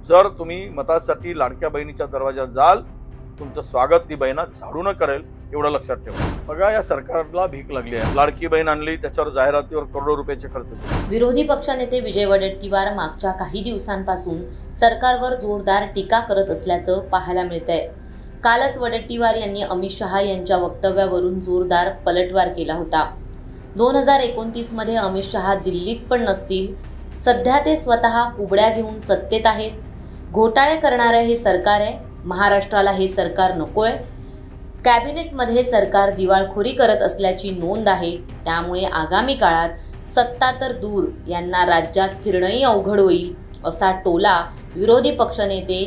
जर तुम्ही मतासाठी लाडक्या बहिणीच्या दरवाजात जाल, तुमचं स्वागत ती बहिणा झाडून करेल, एवढं लक्षात ठेवा। बघा, या सरकारला भीक लागली आहे। लाडकी बहीण आणली, त्याच्यावर जाहिरातीवर करोडो रुपयाचे खर्च केले। विरोधी पक्षनेते विजय वडेट्टीवार मागच्या काही दिवसांपासून सरकारवर जोरदार टीका करत असल्याचं पाहायला मिळतंय। कालच वडेट्टीवार यांनी अमित शहा यांच्या वक्तव्यावरून जोरदार पलटवार केला होता। 2029 मध्ये अमित शहा दिल्लीत पण नसतील, सध्या ते स्वतः कुबड्या घेऊन सत्तेत आहेत। घोटाळे करणारे हे सरकार आहे, महाराष्ट्राला हे सरकार नकोय। कॅबिनेटमध्ये सरकार दिवाळखोरी करत असल्याची नोंद आहे, त्यामुळे आगामी काळात सत्ता तर दूर यांना राज्यात फिरणंही अवघड होईल, असा टोला विरोधी पक्षनेते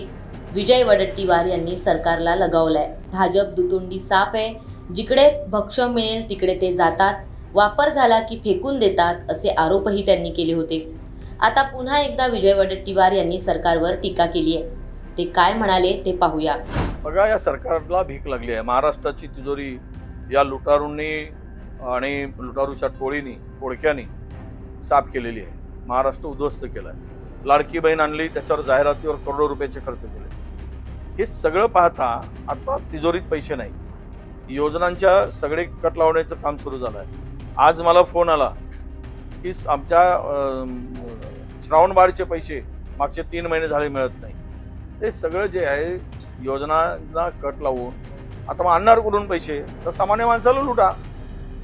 विजय वडेट्टीवार यांनी सरकारला लगावलाय। भाजप दुतोंडी साप आहे, जिकडे भक्ष्य मिळेल तिकडे ते जातात, वापर झाला की फेकून देतात, असे आरोपही त्यांनी केले होते। आता पुन्हा एकदा विजय वडेट्टीवार यांनी सरकारवर टीका केली आहे। ते काय म्हणाले ते पाहूया। बघा, या सरकारला भीक लागली आहे। महाराष्ट्राची तिजोरी या लुटारूंनी आणि लुटारूच्या टोळक्यांनी साफ केलेली आहे। महाराष्ट्र उद्ध्वस्त केला आहे। लाडकी बहीण आणली, त्याच्यावर जाहिरातीवर करोडो रुपयाचे खर्च केले। हे सगळं पाहता आता तिजोरीत पैसे नाही, योजनांच्या सगळे कट लावण्याचं काम सुरू झालं आहे। आज मला फोन आला की आमच्या श्रावणबाळचे पैसे मागचे 3 महिने झाले मिळत नाही। ते सगळं जे आहे योजनांना कट लावून आता मग आणणार कुठून पैसे? तर सामान्य माणसाला लुटा।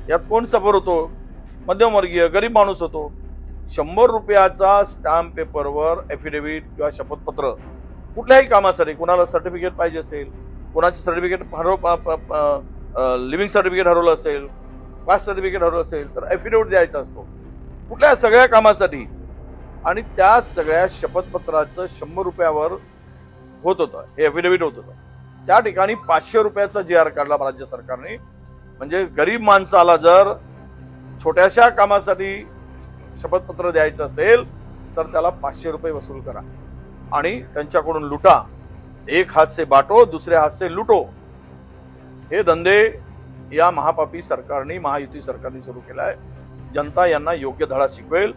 यात कोण सफर होतो? मध्यमवर्गीय गरीब माणूस होतो। 100 रुपयाचा स्टॅम्प पेपरवर ॲफिडेव्हिट किंवा शपथपत्र कुठल्याही कामासाठी, कुणाला सर्टिफिकेट पाहिजे असेल, कोणाचे सर्टिफिकेट लिव्हिंग सर्टिफिकेट हरवलं असेल, कास्ट सर्टिफिकेट हरवलं असेल, तर ॲफिडेव्हिट द्यायचा असतो कुठल्या सगळ्या कामासाठी। आणि त्या सगळ्या शपथपत्राचं 100 रुपयावर होत होतं, हे ॲफिडेव्हिट होत होतं। त्या ठिकाणी 500 रुपयाचा GR काढला राज्य सरकारने। म्हणजे गरीब माणसाला जर छोट्याशा कामासाठी शपथपत्र द्यायचं असेल तर त्याला 500 रुपये वसूल करा आणि त्यांच्याकडून लुटा। एक हात से बाटो, दुसरे हात से लुटो, हे धंदे या महापापी सरकारने, महायुती सरकारने सुरू केला आहे। जनता यांना योग्य धडा शिकवेल।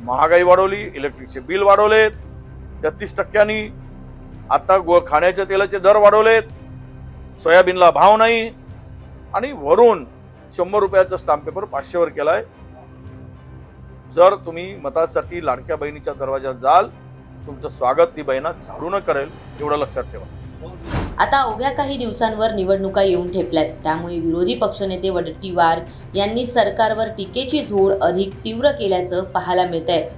महागाई वाढवली, इलेक्ट्रिकचे बिल वाढवलेत 33%। आता खाण्याच्या तेलाचे दर वाढवलेत, सोयाबीनला भाव नाही, आणि वरून 100 रुपयाचा स्टॅम्प पेपर 500 वर केलाय। जर तुम्ही मतासाठी लाडक्या बहिणीच्या दरवाजात जाल, तुमचं स्वागत ती बहिणा झाडून करेल, एवढं लक्षात ठेवा। आता अवघ्या काही दिवसांवर निवडणुका येऊन ठेपल्यात, त्यामुळे विरोधी पक्षनेते वडेट्टीवार यांनी सरकारवर टीकेची झोड अधिक तीव्र केल्याचं पाहायला मिळतंय।